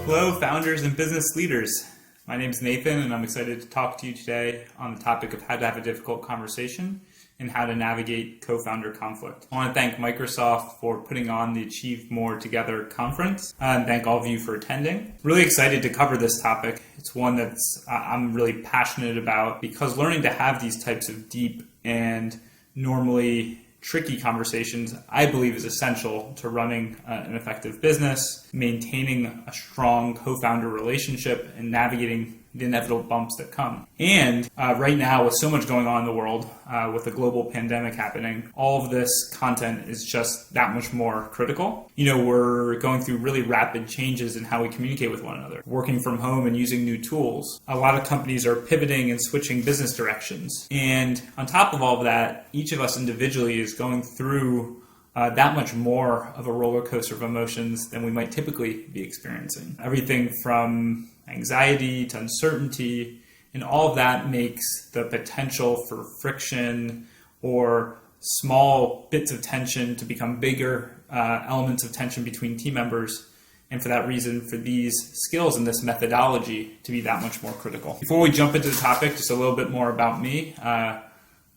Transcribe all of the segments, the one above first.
Hello, founders and business leaders. My name is Nathan, and I'm excited to talk to you today on the topic of how to have a difficult conversation and how to navigate co-founder conflict. I want to thank Microsoft for putting on the Achieve More Together conference, and thank all of you for attending. Really excited to cover this topic. It's one that's I'm really passionate about because learning to have these types of deep and normally tricky conversations, I believe, is essential to running an effective business, maintaining a strong co-founder relationship, and navigating the inevitable bumps that come. And right now, with so much going on in the world, with the global pandemic happening, all of this content is just that much more critical. You know, we're going through really rapid changes in how we communicate with one another, working from home and using new tools. A lot of companies are pivoting and switching business directions. And on top of all of that, each of us individually is going through that much more of a roller coaster of emotions than we might typically be experiencing. Everything from anxiety to uncertainty, and all of that makes the potential for friction or small bits of tension to become bigger elements of tension between team members. And for that reason, for these skills and this methodology to be that much more critical. Before we jump into the topic, just a little bit more about me.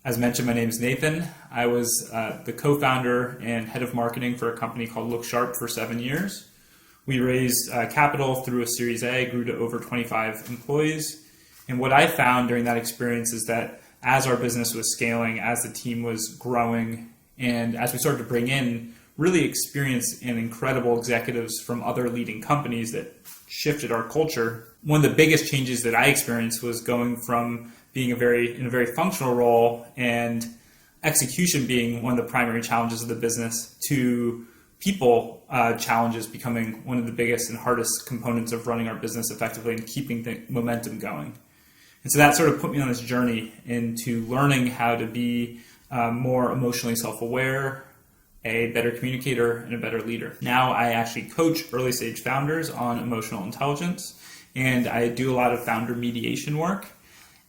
As mentioned, my name is Nathan. I was the co-founder and head of marketing for a company called Look Sharp for 7 years. We raised capital through a Series A, grew to over 25 employees. And what I found during that experience is that as our business was scaling, as the team was growing, and as we started to bring in really experienced and incredible executives from other leading companies that shifted our culture, one of the biggest changes that I experienced was going from being in a very functional role and execution being one of the primary challenges of the business to people challenges becoming one of the biggest and hardest components of running our business effectively and keeping the momentum going. And so that sort of put me on this journey into learning how to be more emotionally self-aware, a better communicator, and a better leader. Now I actually coach early stage founders on emotional intelligence, and I do a lot of founder mediation work.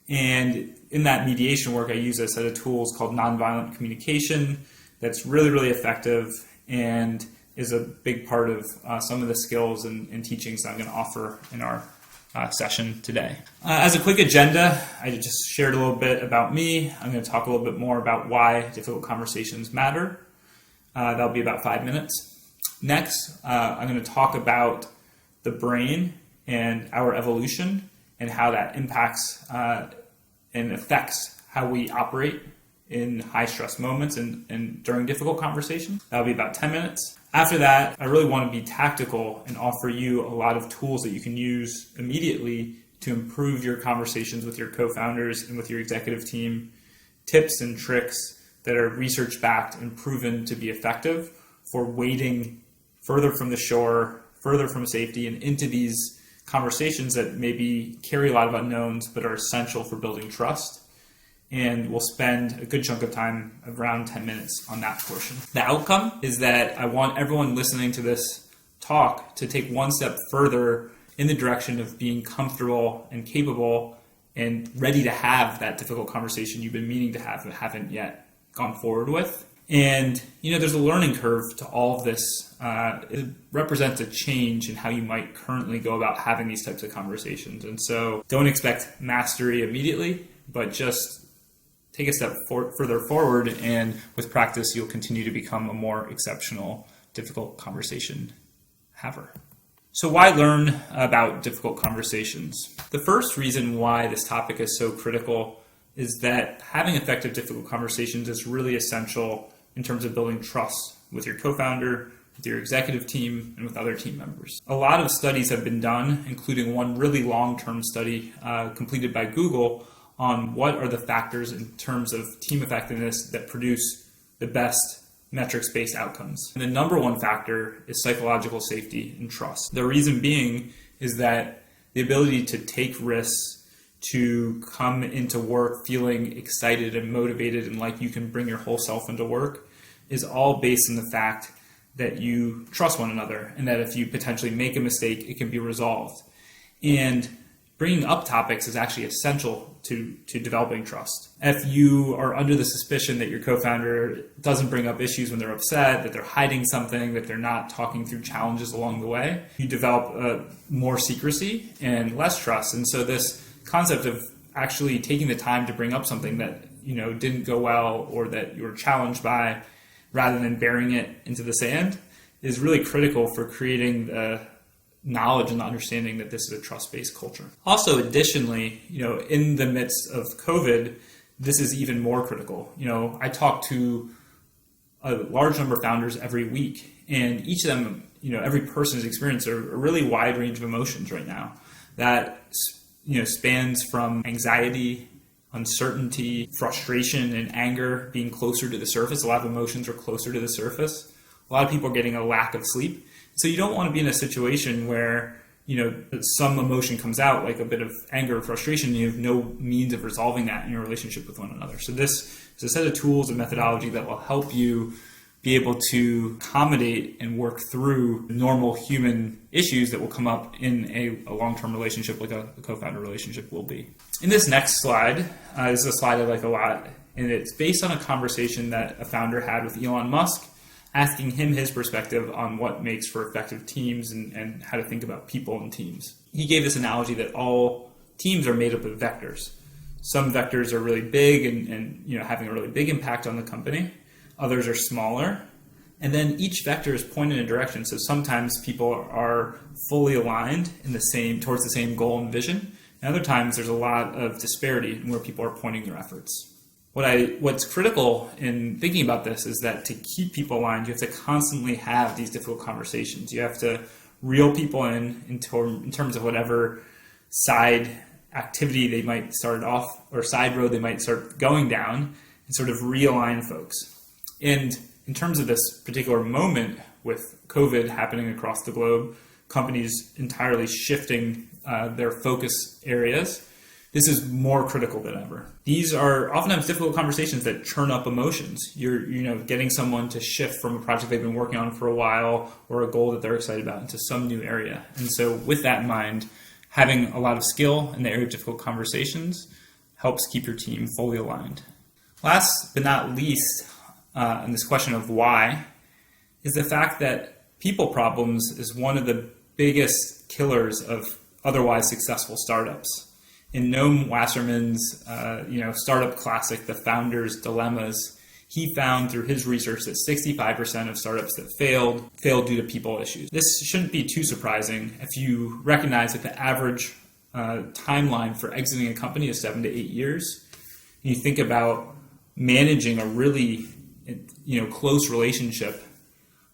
And in that mediation work, I use a set of tools called nonviolent communication that's really, really effective and is a big part of some of the skills and teachings that I'm going to offer in our session today. As a quick agenda, I just shared a little bit about me. I'm going to talk a little bit more about why difficult conversations matter. That'll be about 5 minutes. Next, I'm going to talk about the brain and our evolution and how that impacts and affects how we operate in high stress moments and during difficult conversations. That'll be about 10 minutes. After that, I really want to be tactical and offer you a lot of tools that you can use immediately to improve your conversations with your co-founders and with your executive team, tips and tricks that are research-backed and proven to be effective for wading further from the shore, further from safety, and into these conversations that maybe carry a lot of unknowns but are essential for building trust. And we'll spend a good chunk of time, around 10 minutes, on that portion. The outcome is that I want everyone listening to this talk to take one step further in the direction of being comfortable and capable and ready to have that difficult conversation you've been meaning to have but haven't yet gone forward with. And, you know, there's a learning curve to all of this. It represents a change in how you might currently go about having these types of conversations. And so don't expect mastery immediately, but just take a step further forward, and with practice, you'll continue to become a more exceptional, difficult conversation haver. So why learn about difficult conversations? The first reason why this topic is so critical is that having effective, difficult conversations is really essential in terms of building trust with your co-founder, with your executive team, and with other team members. A lot of studies have been done, including one really long-term study completed by Google on what are the factors in terms of team effectiveness that produce the best metrics-based outcomes. And the number one factor is psychological safety and trust. The reason being is that the ability to take risks, to come into work feeling excited and motivated and like you can bring your whole self into work is all based on the fact that you trust one another and that if you potentially make a mistake, it can be resolved. And bringing up topics is actually essential to developing trust. If you are under the suspicion that your co-founder doesn't bring up issues when they're upset, that they're hiding something, that they're not talking through challenges along the way, you develop more secrecy and less trust. And so this concept of actually taking the time to bring up something that didn't go well or that you were challenged by, rather than burying it into the sand, is really critical for creating the knowledge and understanding that this is a trust-based culture. Also, additionally, in the midst of COVID, this is even more critical. I talk to a large number of founders every week, and each of them, every person has experienced a really wide range of emotions right now that, spans from anxiety, uncertainty, frustration, and anger being closer to the surface. A lot of emotions are closer to the surface. A lot of people are getting a lack of sleep. So you don't want to be in a situation where, some emotion comes out, like a bit of anger or frustration, and you have no means of resolving that in your relationship with one another. So this is a set of tools and methodology that will help you be able to accommodate and work through normal human issues that will come up in a long-term relationship like a co-founder relationship will be. In this next slide, this is a slide I like a lot, and it's based on a conversation that a founder had with Elon Musk, asking him his perspective on what makes for effective teams and how to think about people and teams. He gave this analogy that all teams are made up of vectors. Some vectors are really big and having a really big impact on the company. Others are smaller. And then each vector is pointed in a direction. So sometimes people are fully aligned towards the same goal and vision. And other times there's a lot of disparity in where people are pointing their efforts. What's critical in thinking about this is that to keep people aligned, you have to constantly have these difficult conversations. You have to reel people in terms of whatever side activity they might start off or side road they might start going down, and sort of realign folks. And in terms of this particular moment with COVID happening across the globe, companies entirely shifting their focus areas, this is more critical than ever. These are oftentimes difficult conversations that churn up emotions. You're getting someone to shift from a project they've been working on for a while or a goal that they're excited about into some new area. And so with that in mind, having a lot of skill in the area of difficult conversations helps keep your team fully aligned. Last but not least, in this question of why, is the fact that people problems is one of the biggest killers of otherwise successful startups. In Noam Wasserman's startup classic, The Founder's Dilemmas, he found through his research that 65% of startups that failed due to people issues. This shouldn't be too surprising if you recognize that the average timeline for exiting a company is 7 to 8 years. And you think about managing a really close relationship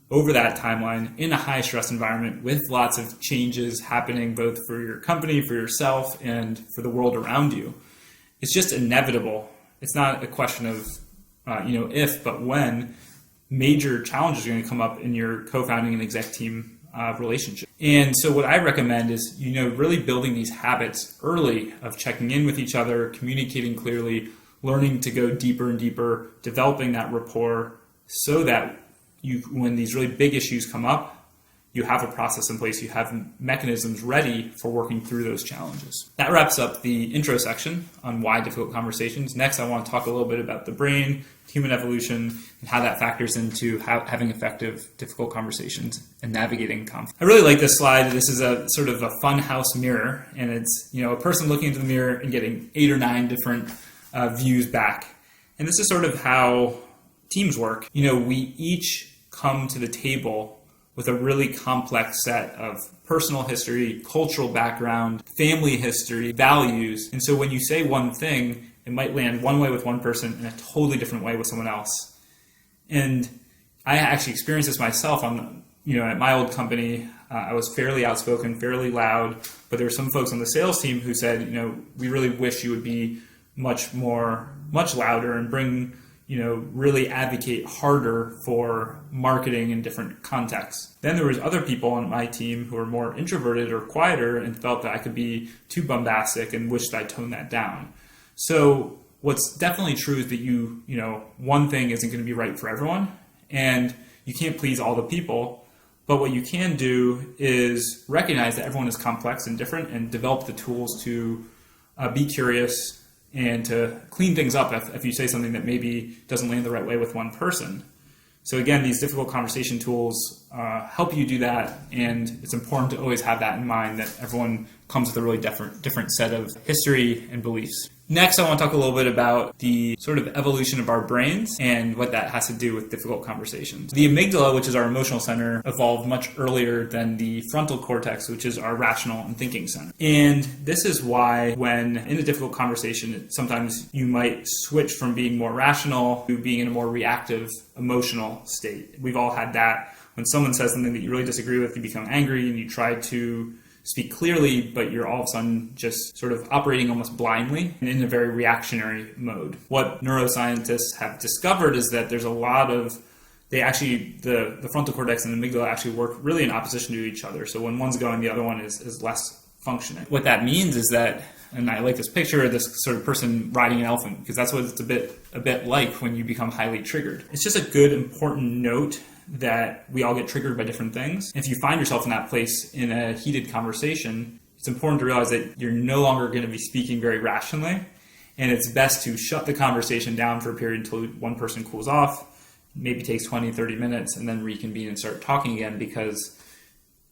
over that timeline in a high stress environment with lots of changes happening both for your company, for yourself, and for the world around you. It's just inevitable. It's not a question of if, but when major challenges are going to come up in your co-founding and exec team relationship. And so what I recommend is, really building these habits early of checking in with each other, communicating clearly, learning to go deeper and deeper, developing that rapport so that when these really big issues come up, you have a process in place, you have mechanisms ready for working through those challenges. That wraps up the intro section on why difficult conversations. Next, I want to talk a little bit about the brain, human evolution, and how that factors into having effective, difficult conversations and navigating conflict. I really like this slide. This is a sort of a fun house mirror, and it's a person looking into the mirror and getting 8 or 9 different views back. And this is sort of how teams work. We each come to the table with a really complex set of personal history, cultural background, family history, values. And so when you say one thing, it might land one way with one person and a totally different way with someone else. And I actually experienced this myself at my old company. I was fairly outspoken, fairly loud, but there were some folks on the sales team who said, we really wish you would be much louder and bring really advocate harder for marketing in different contexts. Then there was other people on my team who were more introverted or quieter and felt that I could be too bombastic and wished I toned that down. So what's definitely true is that one thing isn't going to be right for everyone, and you can't please all the people, But what you can do is recognize that everyone is complex and different and develop the tools to be curious and to clean things up if you say something that maybe doesn't land the right way with one person. So again, these difficult conversation tools help you do that, and it's important to always have that in mind, that everyone comes with a really different set of history and beliefs. Next, I want to talk a little bit about the sort of evolution of our brains and what that has to do with difficult conversations. The amygdala, which is our emotional center, evolved much earlier than the frontal cortex, which is our rational and thinking center. And this is why when in a difficult conversation, sometimes you might switch from being more rational to being in a more reactive emotional state. We've all had that. When someone says something that you really disagree with, you become angry and you try to speak clearly, but you're all of a sudden just sort of operating almost blindly and in a very reactionary mode. What neuroscientists have discovered is that there's a lot of, the frontal cortex and the amygdala actually work really in opposition to each other. So when one's going, the other one is less functioning. What that means is that, and I like this picture of this sort of person riding an elephant, because that's what it's a bit like when you become highly triggered. It's just a good, important note that we all get triggered by different things. If you find yourself in that place in a heated conversation, it's important to realize that you're no longer going to be speaking very rationally, and it's best to shut the conversation down for a period until one person cools off, maybe takes 20, 30 minutes, and then reconvene and start talking again, because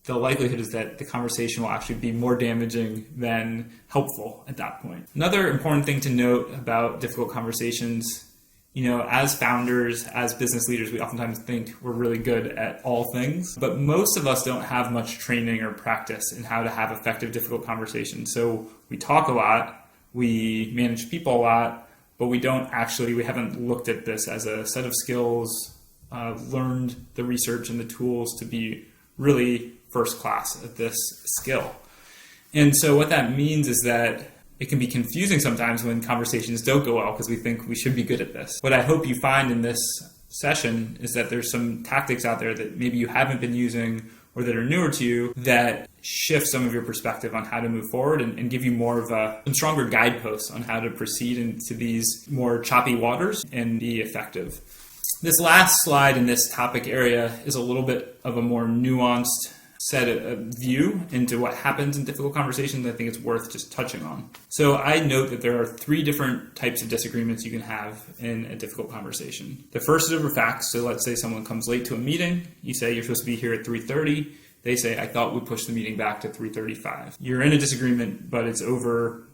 the likelihood is that the conversation will actually be more damaging than helpful at that point. Another important thing to note about difficult conversations, as founders, as business leaders, we oftentimes think we're really good at all things, but most of us don't have much training or practice in how to have effective, difficult conversations. So we talk a lot, we manage people a lot, but we haven't looked at this as a set of skills, learned the research and the tools to be really first class at this skill. And so what that means is that it can be confusing sometimes when conversations don't go well because we think we should be good at this. What I hope you find in this session is that there's some tactics out there that maybe you haven't been using or that are newer to you that shift some of your perspective on how to move forward and give you more of some stronger guideposts on how to proceed into these more choppy waters and be effective. This last slide in this topic area is a little bit of a more nuanced set a view into what happens in difficult conversations. I think it's worth just touching on. So I note that there are 3 different types of disagreements you can have in a difficult conversation. The first is over facts. So let's say someone comes late to a meeting. You say you're supposed to be here at 3:30. They say, I thought we pushed the meeting back to 3:35. You're in a disagreement, but it's over,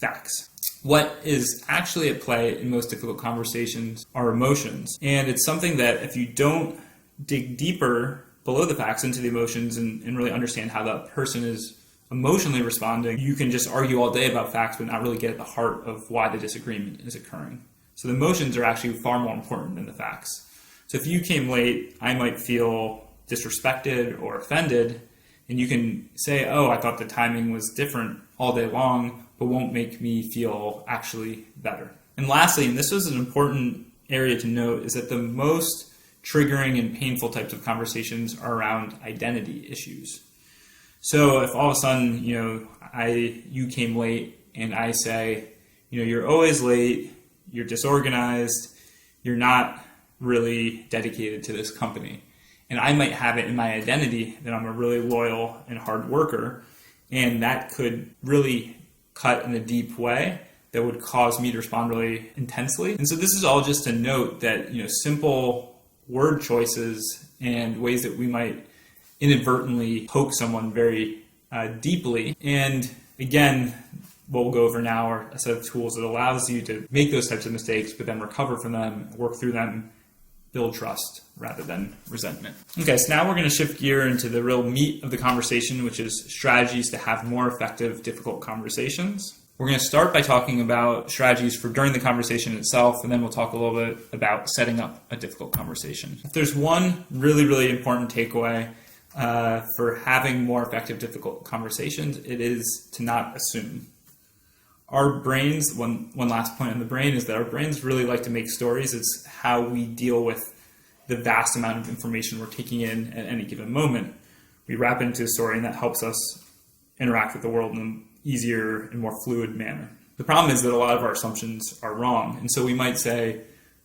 facts. What is actually at play in most difficult conversations are emotions. And it's something that if you don't dig deeper below the facts into the emotions and really understand how that person is emotionally responding, you can just argue all day about facts but not really get at the heart of why the disagreement is occurring. So the emotions are actually far more important than the facts. So if you came late, I might feel disrespected or offended, and you can say, oh, I thought the timing was different all day long, but won't make me feel actually better. And lastly, and this was an important area to note, is that the most triggering and painful types of conversations are around identity issues. So if all of a sudden, you came late and I say, you're always late, you're disorganized, you're not really dedicated to this company. And I might have it in my identity that I'm a really loyal and hard worker, and that could really cut in a deep way that would cause me to respond really intensely. And so this is all just to note that, simple word choices and ways that we might inadvertently poke someone very deeply. And again, what we'll go over now are a set of tools that allows you to make those types of mistakes, but then recover from them, work through them, build trust rather than resentment. Okay, so now we're going to shift gear into the real meat of the conversation, which is strategies to have more effective, difficult conversations. We're going to start by talking about strategies for during the conversation itself, and then we'll talk a little bit about setting up a difficult conversation. If there's one really, really important takeaway for having more effective, difficult conversations, it is to not assume. Our brains, one last point on the brain, is that our brains really like to make stories. It's how we deal with the vast amount of information we're taking in at any given moment. We wrap it into a story, and that helps us interact with the world in an easier and more fluid manner. The problem is that a lot of our assumptions are wrong. And so we might say,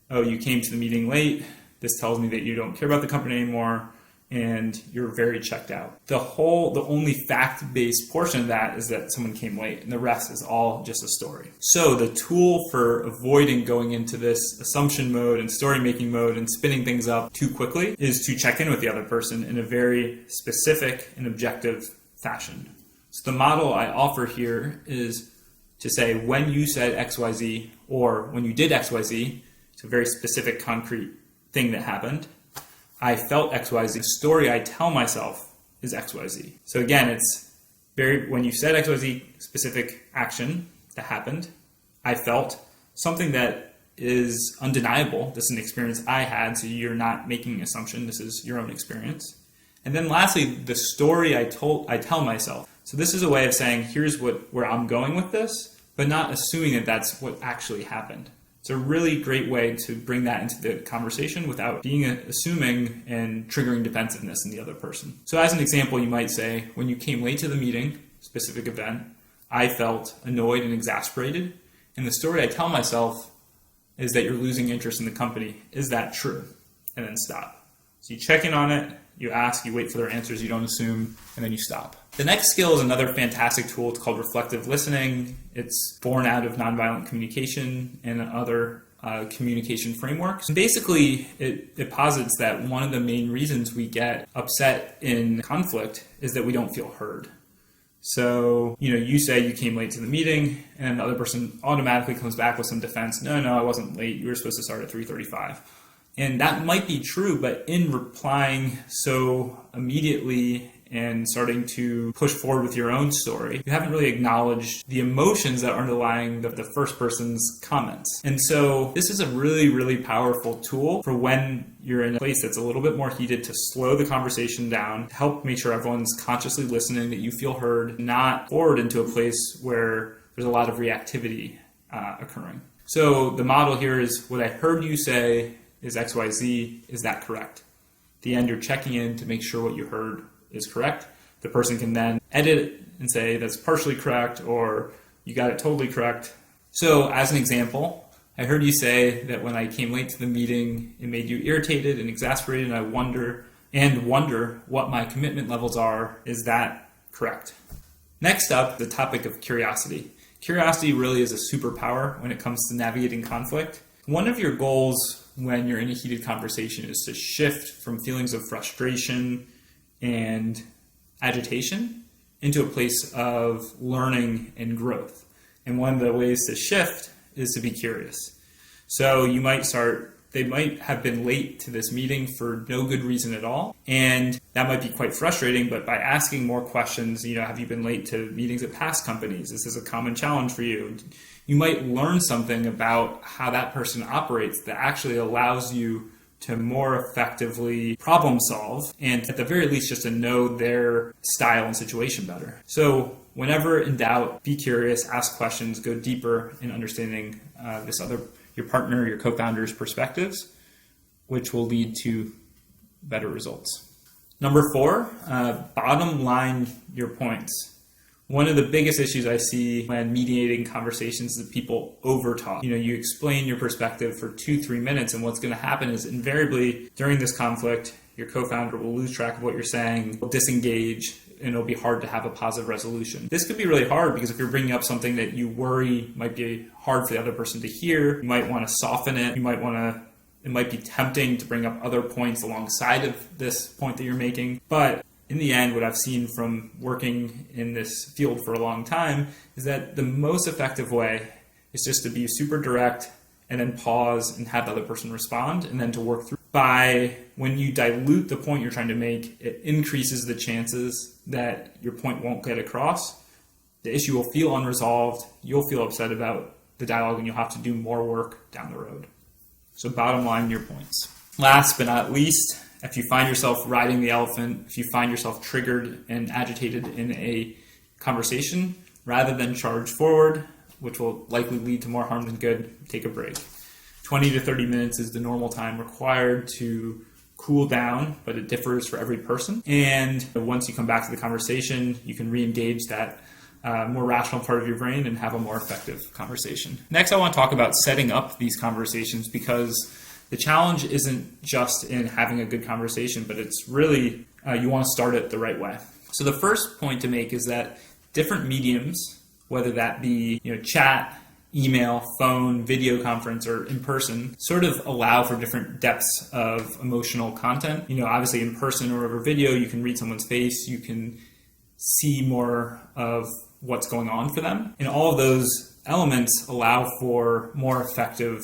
oh, you came to the meeting late. This tells me that you don't care about the company anymore. and you're very checked out. The only fact-based portion of that is that someone came late, and the rest is all just a story. So the tool for avoiding going into this assumption mode and story-making mode and spinning things up too quickly is to check in with the other person in a very specific and objective fashion. So the model I offer here is to say, when you said XYZ, or when you did XYZ, it's a very specific, concrete thing that happened. I felt XYZ. The story I tell myself is XYZ. So again, it's when you said XYZ, specific action that happened, I felt something that is undeniable. This is an experience I had, so you're not making an assumption. This is your own experience. And then lastly, the story I tell myself. So this is a way of saying, here's where I'm going with this, but not assuming that that's what actually happened. It's a really great way to bring that into the conversation without being assuming and triggering defensiveness in the other person. So as an example, you might say, when you came late to the meeting, specific event, I felt annoyed and exasperated. And the story I tell myself is that you're losing interest in the company. Is that true? And then stop. So you check in on it, you ask, you wait for their answers, you don't assume, and then you stop. The next skill is another fantastic tool. It's called reflective listening. It's born out of nonviolent communication and other communication frameworks. And basically, it posits that one of the main reasons we get upset in conflict is that we don't feel heard. So, you say you came late to the meeting, and the other person automatically comes back with some defense. No, I wasn't late. You were supposed to start at 3:35. And that might be true, but in replying so immediately and starting to push forward with your own story, you haven't really acknowledged the emotions that are underlying the first person's comments. And so this is a really, really powerful tool for when you're in a place that's a little bit more heated, to slow the conversation down, to help make sure everyone's consciously listening, that you feel heard, not forward into a place where there's a lot of reactivity occurring. So the model here is, what I heard you say is XYZ, is that correct? At the end, you're checking in to make sure what you heard is correct. The person can then edit it and say that's partially correct, or you got it totally correct. So as an example, I heard you say that when I came late to the meeting, it made you irritated and exasperated, and I wonder what my commitment levels are. Is that correct? Next up, the topic of curiosity. Curiosity really is a superpower when it comes to navigating conflict. One of your goals when you're in a heated conversation is to shift from feelings of frustration and agitation into a place of learning and growth. And one of the ways to shift is to be curious. So they might have been late to this meeting for no good reason at all. And that might be quite frustrating, but by asking more questions, have you been late to meetings at past companies? This is a common challenge for you. You might learn something about how that person operates that actually allows you to more effectively problem solve, and at the very least just to know their style and situation better. So whenever in doubt, be curious, ask questions, go deeper in understanding your partner, your co-founder's perspectives, which will lead to better results. Number 4, bottom line your points. One of the biggest issues I see when mediating conversations is that people overtalk. You explain your perspective for 2-3 minutes, and what's going to happen is invariably during this conflict, your co-founder will lose track of what you're saying, will disengage, and it'll be hard to have a positive resolution. This could be really hard because if you're bringing up something that you worry might be hard for the other person to hear, you might want to soften it. It might be tempting to bring up other points alongside of this point that you're making, but in the end, what I've seen from working in this field for a long time is that the most effective way is just to be super direct and then pause and have the other person respond, and then to work through. When you dilute the point you're trying to make, it increases the chances that your point won't get across. The issue will feel unresolved. You'll feel upset about the dialogue, and you'll have to do more work down the road. So bottom line, your points. Last but not least, if you find yourself riding the elephant, if you find yourself triggered and agitated in a conversation, rather than charge forward, which will likely lead to more harm than good, take a break. 20 to 30 minutes is the normal time required to cool down, but it differs for every person. And once you come back to the conversation, you can re-engage that more rational part of your brain and have a more effective conversation. Next, I want to talk about setting up these conversations, because The challenge isn't just in having a good conversation, but it's really you want to start it the right way. So the first point to make is that different mediums, whether that be chat, email, phone, video conference, or in person, sort of allow for different depths of emotional content. Obviously in person or over video, you can read someone's face, you can see more of what's going on for them. And all of those elements allow for more effective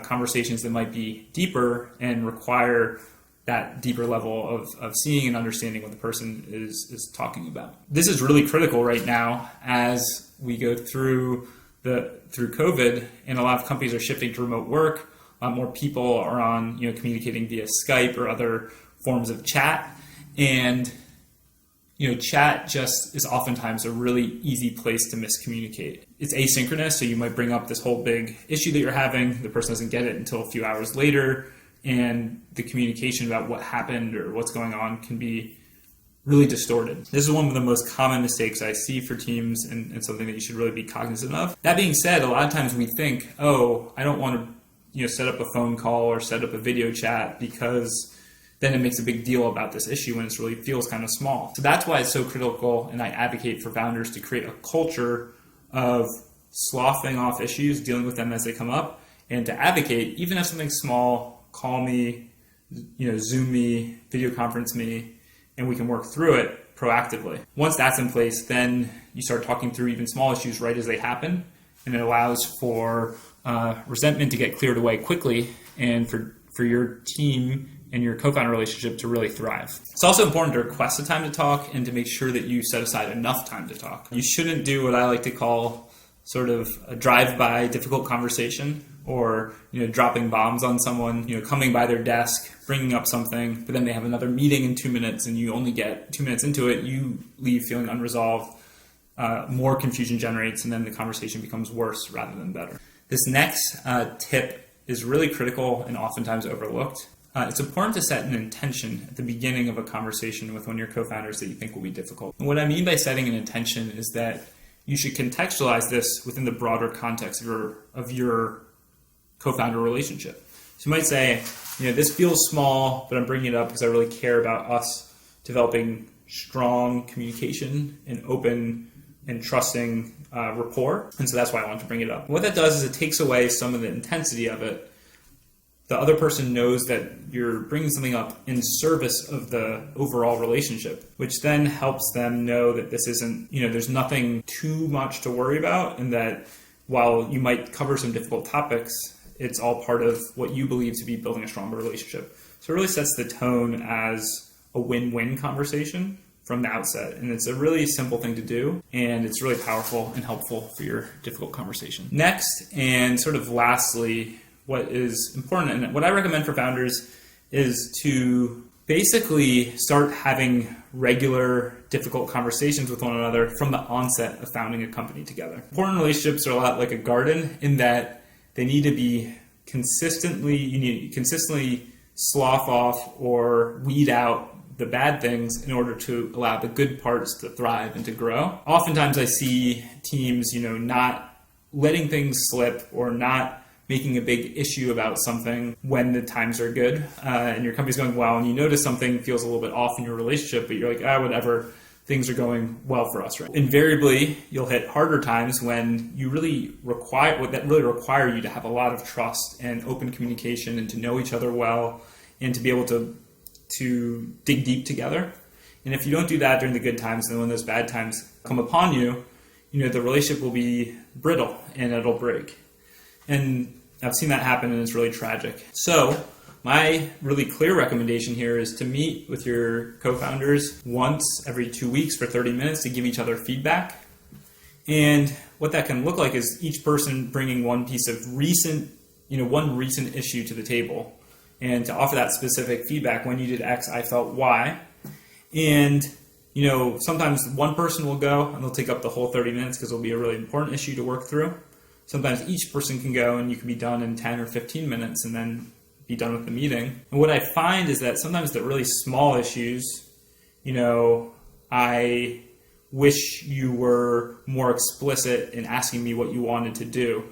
conversations that might be deeper and require that deeper level of seeing and understanding what the person is talking about. This is really critical right now as we go through COVID, and a lot of companies are shifting to remote work. A lot more people are on communicating via Skype or other forms of chat, and chat just is oftentimes a really easy place to miscommunicate. It's asynchronous, so you might bring up this whole big issue that you're having. The person doesn't get it until a few hours later, and the communication about what happened or what's going on can be really distorted. This is one of the most common mistakes I see for teams, and something that you should really be cognizant of. That being said, a lot of times we think, I don't want to set up a phone call or set up a video chat because then it makes a big deal about this issue when it really feels kind of small. So that's why it's so critical, and I advocate for founders to create a culture of sloughing off issues, dealing with them as they come up, and to advocate, even if something's small, call me, Zoom me, video conference me, and we can work through it proactively. Once that's in place, then you start talking through even small issues right as they happen, and it allows for resentment to get cleared away quickly, and for your team and your co-founder relationship to really thrive. It's also important to request a time to talk and to make sure that you set aside enough time to talk. You shouldn't do what I like to call sort of a drive-by difficult conversation, or dropping bombs on someone, coming by their desk, bringing up something, but then they have another meeting in 2 minutes and you only get 2 minutes into it, you leave feeling unresolved, more confusion generates, and then the conversation becomes worse rather than better. This next tip is really critical and oftentimes overlooked. It's important to set an intention at the beginning of a conversation with one of your co-founders that you think will be difficult. And what I mean by setting an intention is that you should contextualize this within the broader context of your co-founder relationship. So you might say, this feels small, but I'm bringing it up because I really care about us developing strong communication and open and trusting rapport. And so that's why I want to bring it up. What that does is it takes away some of the intensity of it. The other person knows that you're bringing something up in service of the overall relationship, which then helps them know that this isn't, there's nothing too much to worry about, and that while you might cover some difficult topics, it's all part of what you believe to be building a stronger relationship. So it really sets the tone as a win-win conversation from the outset. And it's a really simple thing to do, and it's really powerful and helpful for your difficult conversation. Next, and sort of lastly, what is important and what I recommend for founders is to basically start having regular, difficult conversations with one another from the onset of founding a company together. Important relationships are a lot like a garden in that they need to be you need to consistently slough off or weed out the bad things in order to allow the good parts to thrive and to grow. Oftentimes I see teams, not letting things slip or not making a big issue about something when the times are good and your company's going well, and you notice something feels a little bit off in your relationship, but you're like, whatever, things are going well for us, right? Invariably, you'll hit harder times when you really require you to have a lot of trust and open communication and to know each other well and to be able to dig deep together. And if you don't do that during the good times, then when those bad times come upon you, the relationship will be brittle and it'll break. And I've seen that happen, and it's really tragic. So my really clear recommendation here is to meet with your co-founders once every 2 weeks for 30 minutes to give each other feedback. And what that can look like is each person bringing one piece of one recent issue to the table, and to offer that specific feedback. When you did X, I felt Y. And sometimes one person will go and they'll take up the whole 30 minutes because it'll be a really important issue to work through. Sometimes each person can go and you can be done in 10 or 15 minutes and then be done with the meeting. And what I find is that sometimes the really small issues, I wish you were more explicit in asking me what you wanted to do.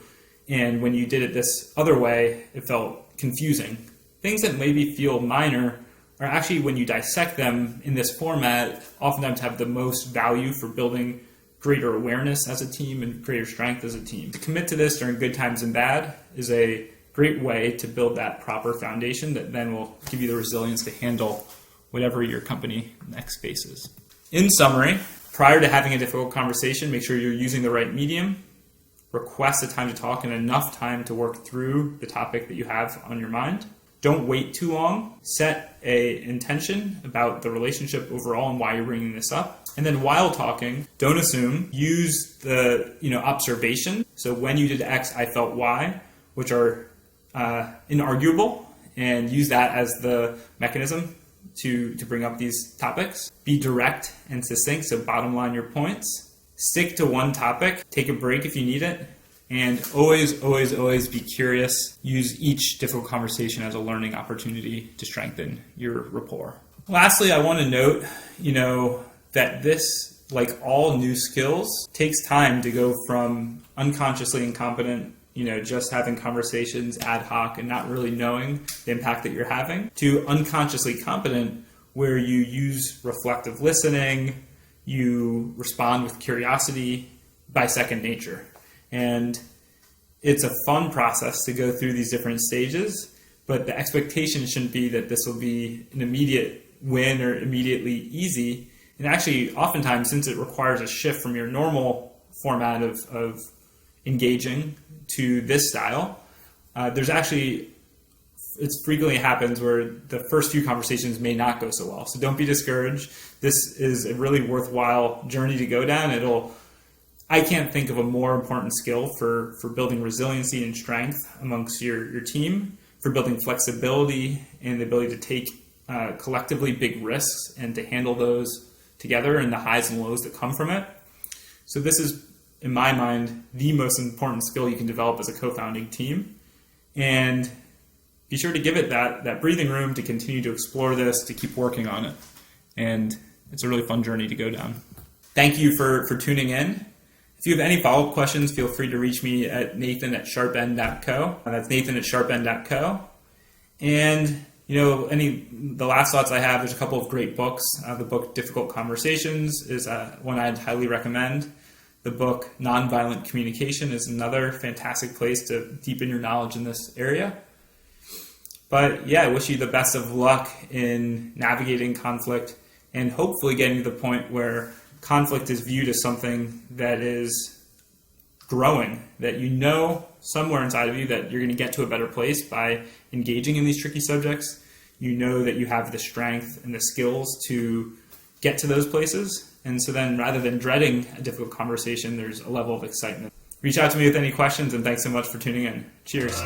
And when you did it this other way, it felt confusing. Things that maybe feel minor are actually, when you dissect them in this format, oftentimes have the most value for building greater awareness as a team and greater strength as a team. To commit to this during good times and bad is a great way to build that proper foundation that then will give you the resilience to handle whatever your company next faces. In summary, prior to having a difficult conversation, make sure you're using the right medium. Request a time to talk and enough time to work through the topic that you have on your mind. Don't wait too long. Set an intention about the relationship overall and why you're bringing this up. And then while talking, don't assume. Use the observation. So when you did X, I felt Y, which are inarguable, and use that as the mechanism to bring up these topics. Be direct and succinct, so bottom line your points. Stick to one topic. Take a break if you need it. And always, always, always be curious. Use each difficult conversation as a learning opportunity to strengthen your rapport. Lastly, I want to note, that this, like all new skills, takes time to go from unconsciously incompetent, just having conversations ad hoc and not really knowing the impact that you're having, to unconsciously competent, where you use reflective listening, you respond with curiosity by second nature. And it's a fun process to go through these different stages, but the expectation shouldn't be that this will be an immediate win or immediately easy. And actually, oftentimes, since it requires a shift from your normal format of engaging to this style, it frequently happens where the first few conversations may not go so well. So don't be discouraged. This is a really worthwhile journey to go down. I can't think of a more important skill for building resiliency and strength amongst your team, for building flexibility and the ability to take collectively big risks and to handle those together and the highs and lows that come from it. So this is, in my mind, the most important skill you can develop as a co-founding team. And be sure to give it that breathing room to continue to explore this, to keep working on it. And it's a really fun journey to go down. Thank you for tuning in. If you have any follow-up questions, feel free to reach me at nathan@sharpend.co. That's nathan@sharpend.co. And, the last thoughts I have, there's a couple of great books. The book Difficult Conversations is one I'd highly recommend. The book Nonviolent Communication is another fantastic place to deepen your knowledge in this area. But yeah, I wish you the best of luck in navigating conflict and hopefully getting to the point where conflict is viewed as something that is growing, that somewhere inside of you that you're going to get to a better place by engaging in these tricky subjects. You know that you have the strength and the skills to get to those places. And so then rather than dreading a difficult conversation, there's a level of excitement. Reach out to me with any questions, and thanks so much for tuning in. Cheers.